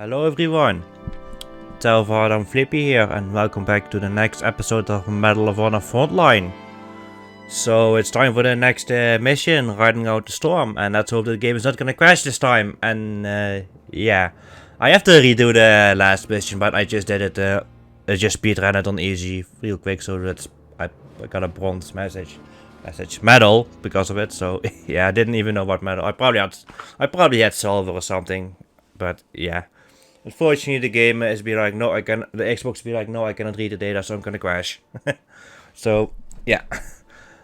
Hello everyone, Telvard Flippy here and welcome back to the next episode of Medal of Honor Frontline. So it's time for the next mission, riding out the storm, and let's hope the game is not gonna crash this time. And yeah, I have to redo the last mission, but I just did it, I just speedran it on easy real quick, so that's I got a bronze medal because of it. So yeah, I didn't even know what medal. I probably had silver or something, but yeah. Unfortunately, the game is be like, no, the Xbox be like, no, I cannot read the data, so I'm gonna crash. So, yeah.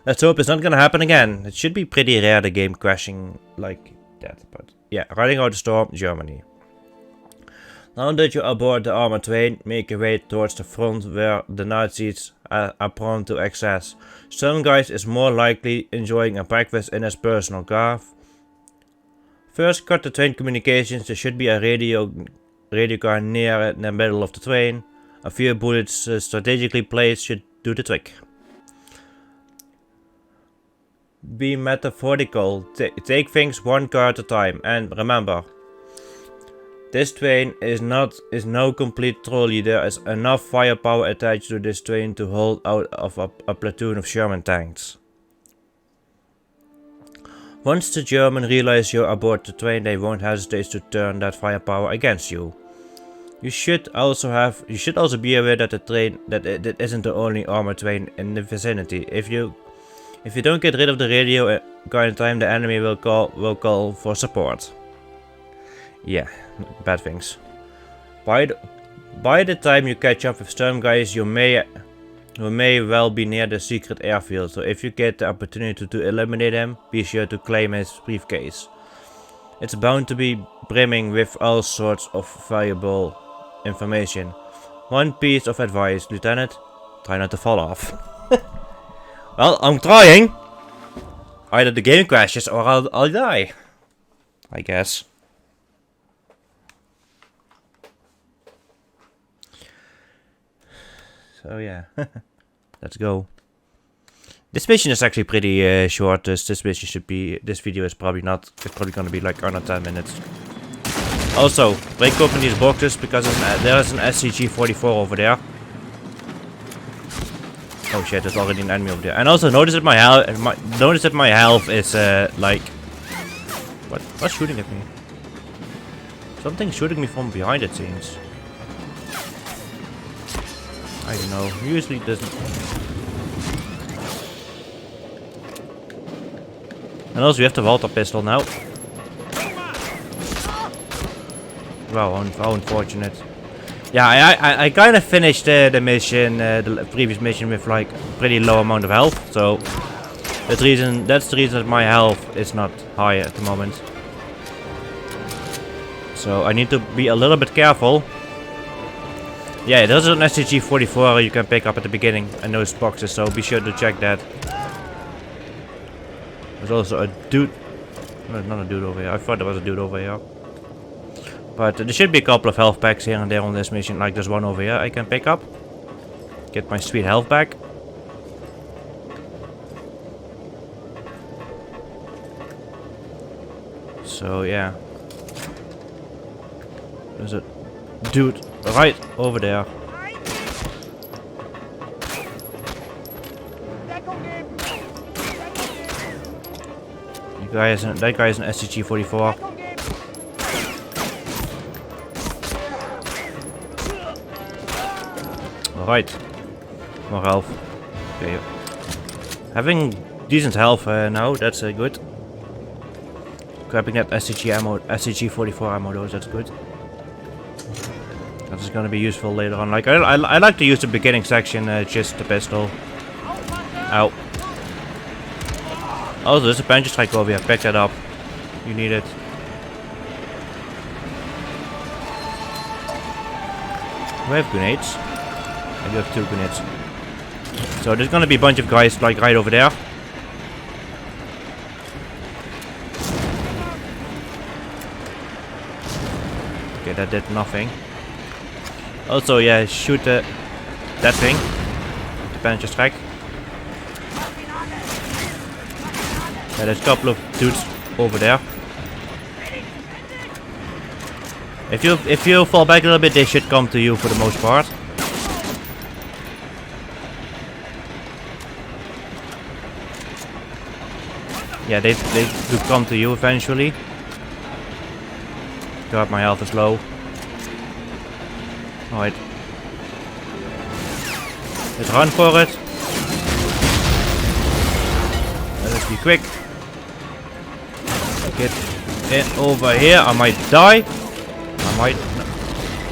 Let's hope it's not gonna happen again. It should be pretty rare, the game crashing like that. But, yeah, riding out the storm, Germany. Now that you're aboard the armored train, make your way towards the front where the Nazis are prone to access. Some guys is more likely enjoying a breakfast in his personal car. First, cut the train communications. There should be a radio car near in the middle of the train. A few bullets strategically placed should do the trick. Be metaphorical. Take things one car at a time. And remember, this train is no complete trolley. There is enough firepower attached to this train to hold out of a platoon of Sherman tanks. Once the Germans realize you're aboard the train, they won't hesitate to turn that firepower against you. You should also be aware that it isn't the only armored train in the vicinity. If you don't get rid of the radio car in time, the enemy will call for support. Yeah, bad things. By the time you catch up with storm guys, you may well be near the secret airfield, so if you get the opportunity to eliminate him, be sure to claim his briefcase. It's bound to be brimming with all sorts of valuable information. One piece of advice, Lieutenant, try not to fall off. Well, I'm trying! Either the game crashes or I'll die. I guess. So yeah, let's go. This mission is actually pretty short. This video is probably gonna be like under 10 minutes. Also, break open these boxes because there is an SCG-44 over there. Oh shit, there's already an enemy over there. And also notice that my health is like, what's shooting at me? Something's shooting me from behind, it seems. I don't know, usually doesn't. And also we have the Walter pistol now. Wow, how unfortunate. Yeah, I kind of finished the mission, the previous mission with like pretty low amount of health. So that's the reason that my health is not high at the moment. So I need to be a little bit careful. Yeah, there's an SCG-44 you can pick up at the beginning in those boxes, so be sure to check that. There's also a dude. No, not a dude over here. I thought there was a dude over here. But there should be a couple of health packs here and there on this mission, like there's one over here I can pick up. Get my sweet health back. So yeah. There's a dude right over there. That guy is an SCG-44. Alright. More health. Okay. Having decent health now, that's good. Grabbing that SCG-44 ammo though, that's good. That is gonna be useful later on. Like I like to use the beginning section, just the pistol. Ow. Also, there's a Panzer strike over here. Pick that up. You need it. Do I have grenades? I do have 2 grenades. So there's gonna be a bunch of guys like right over there. Okay, that did nothing. Also, yeah, shoot that thing. The Panzer strike. Yeah, there's a couple of dudes over there. If you fall back a little bit, they should come to you for the most part. Yeah, they do come to you eventually. God, my health is low. Alright. Let's run for it. Let's be quick. Get in over here. I might die.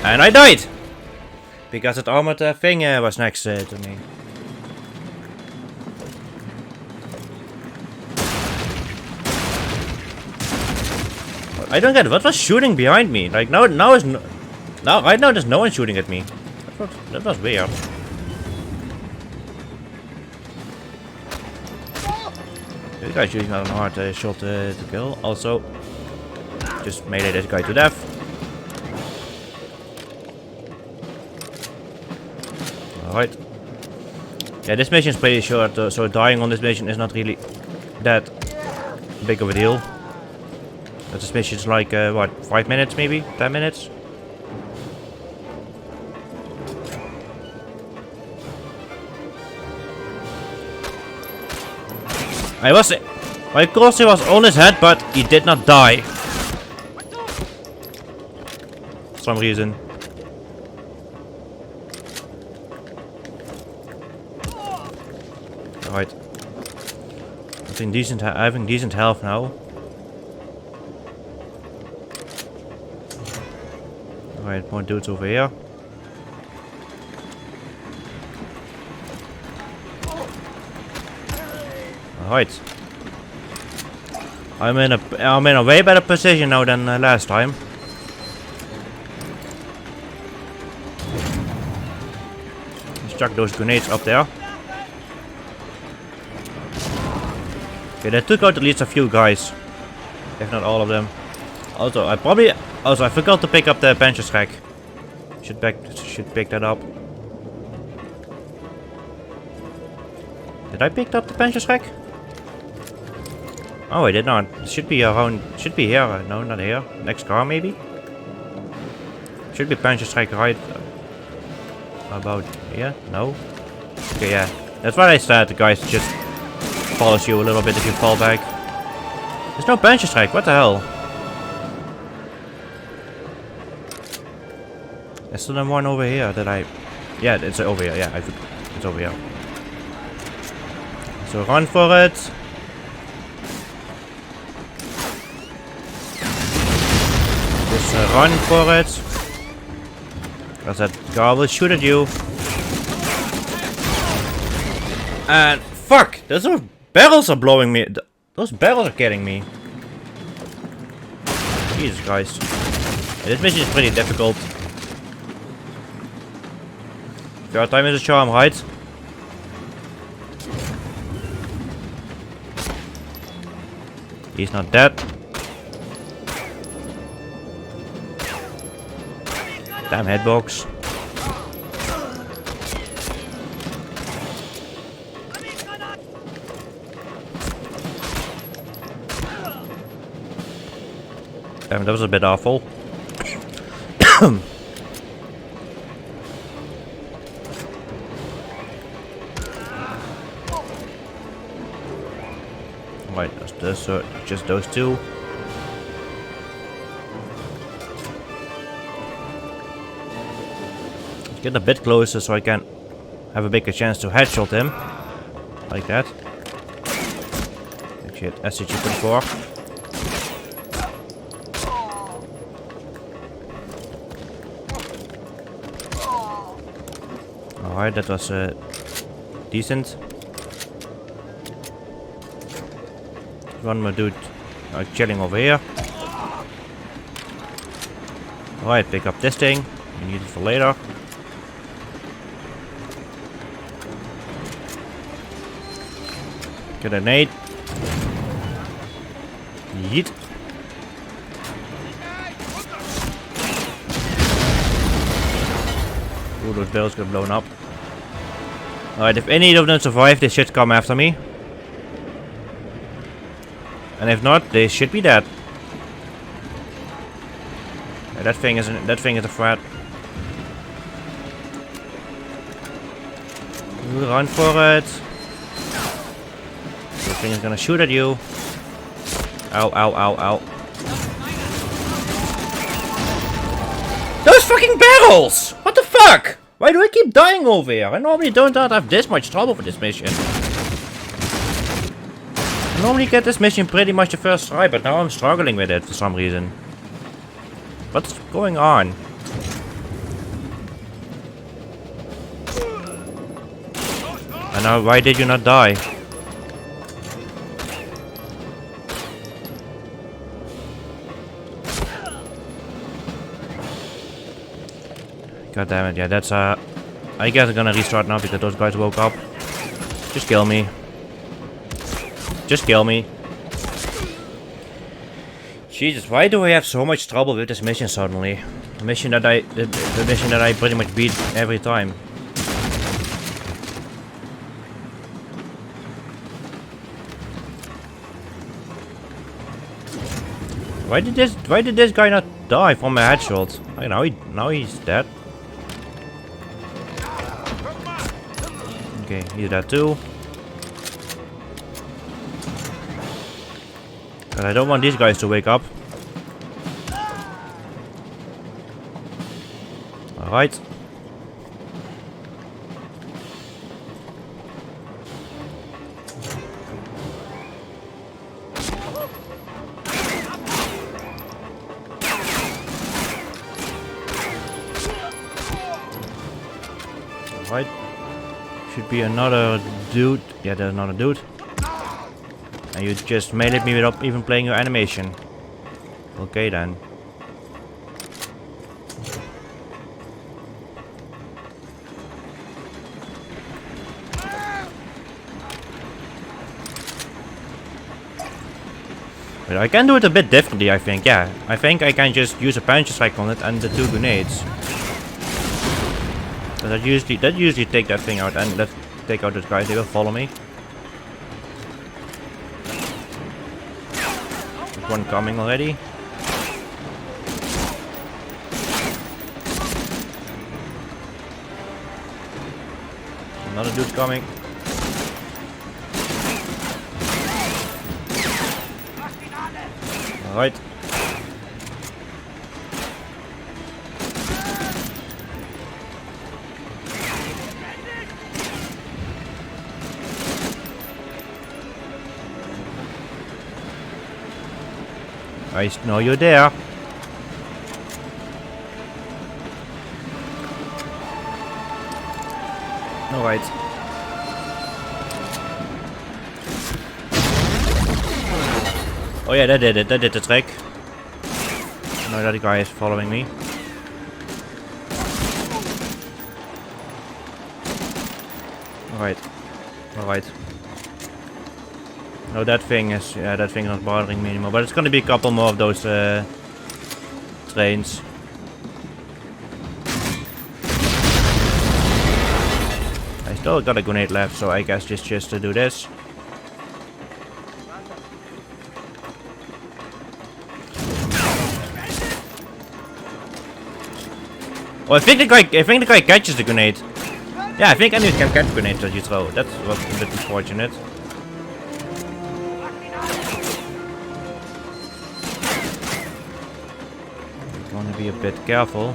And I died! Because that armored thing was next to me. I don't get it. What was shooting behind me? Like right now there's no one shooting at me. That was weird. This guy's using a hard shot to kill. Also, just melee this guy to death. Alright. Yeah, this mission is pretty short, so dying on this mission is not really that big of a deal. But this mission is like, what, 5 minutes maybe? 10 minutes? My crosshair was on his head, but he did not die. For some reason. Alright. Having decent health now. Alright, more dudes over here. Alright. I'm in a way better position now than last time. Let's chuck those grenades up there. Okay, they took out at least a few guys, if not all of them. Also, I forgot to pick up the benches rack. Should pick that up. Did I pick up the benches rack? Oh, I did not. It should be around. Should be here. No, not here. Next car, maybe. Should be benches rack right about here. No. Okay, yeah. That's what I said. The guys just follows you a little bit if you fall back. There's no benches rack. What the hell? There's still one over here that I... Yeah, it's over here. Yeah, it's over here. So run for it. Just run for it. Because that guy will shoot at you. And fuck! Those barrels are blowing me. Those barrels are getting me. Jesus Christ. Yeah, this mission is pretty difficult. Third time is a charm, right? He's not dead. Damn hitbox. Damn, that was a bit awful. Right, that's this, just those two. Let's get a bit closer so I can have a bigger chance to headshot him. Like that. Actually, SCG-24. Alright, that was decent. One more dude chilling over here. Alright, pick up this thing. We need it for later. Grenade. Yeet. Ooh, those barrels got blown up. Alright, if any of them survive, they should come after me. And if not, they should be dead. That thing is a threat. Run for it. The thing is gonna shoot at you. Ow, ow, ow, ow. Those fucking barrels! What the fuck? Why do I keep dying over here? I normally don't have this much trouble for this mission. I normally get this mission pretty much the first try, but now I'm struggling with it for some reason. What's going on? And now, why did you not die? God damn it, yeah, that's I guess I'm gonna restart now because those guys woke up. Just kill me. Just kill me. Jesus, why do I have so much trouble with this mission suddenly? The mission that the mission that I pretty much beat every time. Why did this guy not die from a headshot? I know now he's dead. Okay, he's dead too. But I don't want these guys to wake up. Alright. Alright. Should be another dude. Yeah, there's another dude. And you just maimed me without even playing your animation. Okay then. But I can do it a bit differently, I think. Yeah, I think I can just use a punch strike on it and the 2 grenades. But that usually take that thing out, and let's take out those guys. They will follow me. There's one coming already. Another dude's coming. Alright. I know you're there. Alright. Oh yeah, that did it. That did the trick. Now that guy is following me. Alright. Alright. No, that thing is not bothering me anymore. But it's gonna be a couple more of those trains. I still got a grenade left, so I guess just to do this. Oh, I think the guy catches the grenade. Yeah, I think anyone can catch grenades that you throw. That's what's a bit unfortunate. Gonna be a bit careful.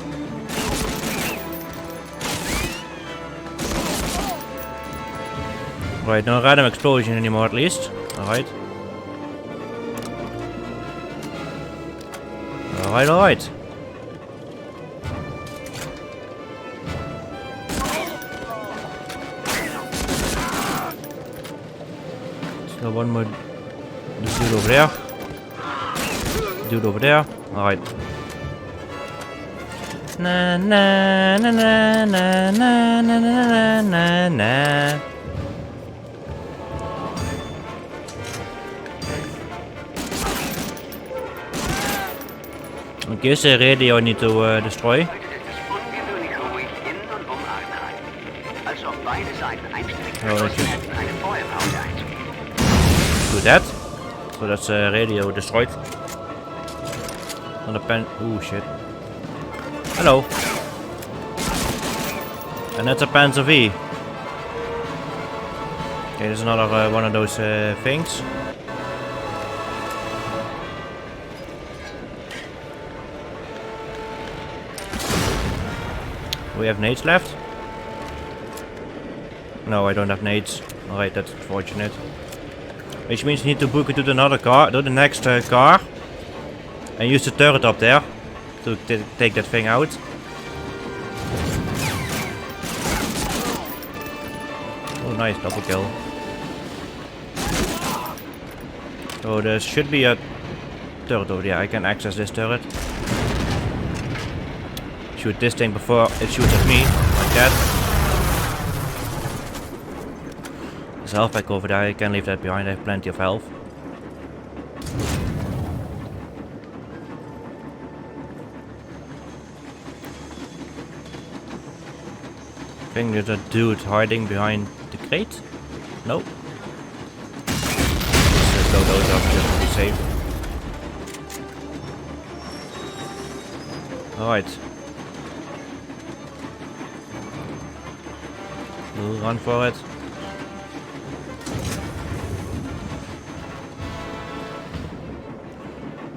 Right, no random explosion anymore at least. Alright. Alright, alright. Still one more dude over there. Dude over there. Alright. Na na na na na na na na na na. Okay, so radio I need to destroy. Do that. So that's radio destroyed. On the pen. Ooh, shit. Hello. And that's a Panzer V. Okay, there's another one of those things. We have nades left? No, I don't have nades. Alright, that's unfortunate. Which means we need to book it to another car, to the next car. And use the turret up there to take that thing out. Oh, nice, double kill. Oh, there should be a turret over there. I can access this turret. Shoot this thing before it shoots at me, like that. There's a health pack over there, I can leave that behind, I have plenty of health. I think there's a dude hiding behind the crate? No. Let's blow those up just to be safe. Alright. We'll run for it.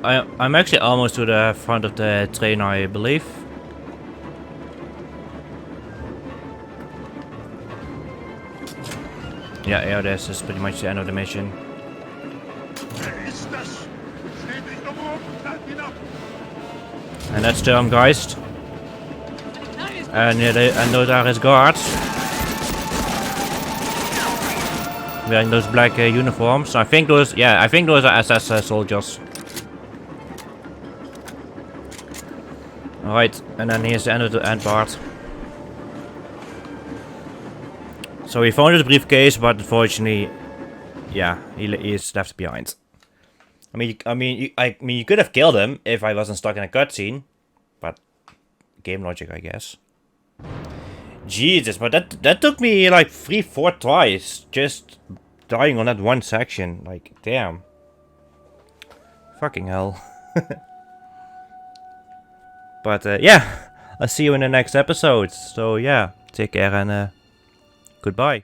I'm actually almost to the front of the train, I believe. Yeah, this is pretty much the end of the mission. And that's the Geist. And there is guards. Wearing those black uniforms. I think those, I think those are SS soldiers. Alright, and then here's the end of the end part. So we found his briefcase, but unfortunately, yeah, he is left behind. I mean, you could have killed him if I wasn't stuck in a cutscene, but game logic, I guess. Jesus, but that took me like 3-4 tries just dying on that one section. Like, damn. Fucking hell. But yeah, I'll see you in the next episode. So yeah, take care and goodbye.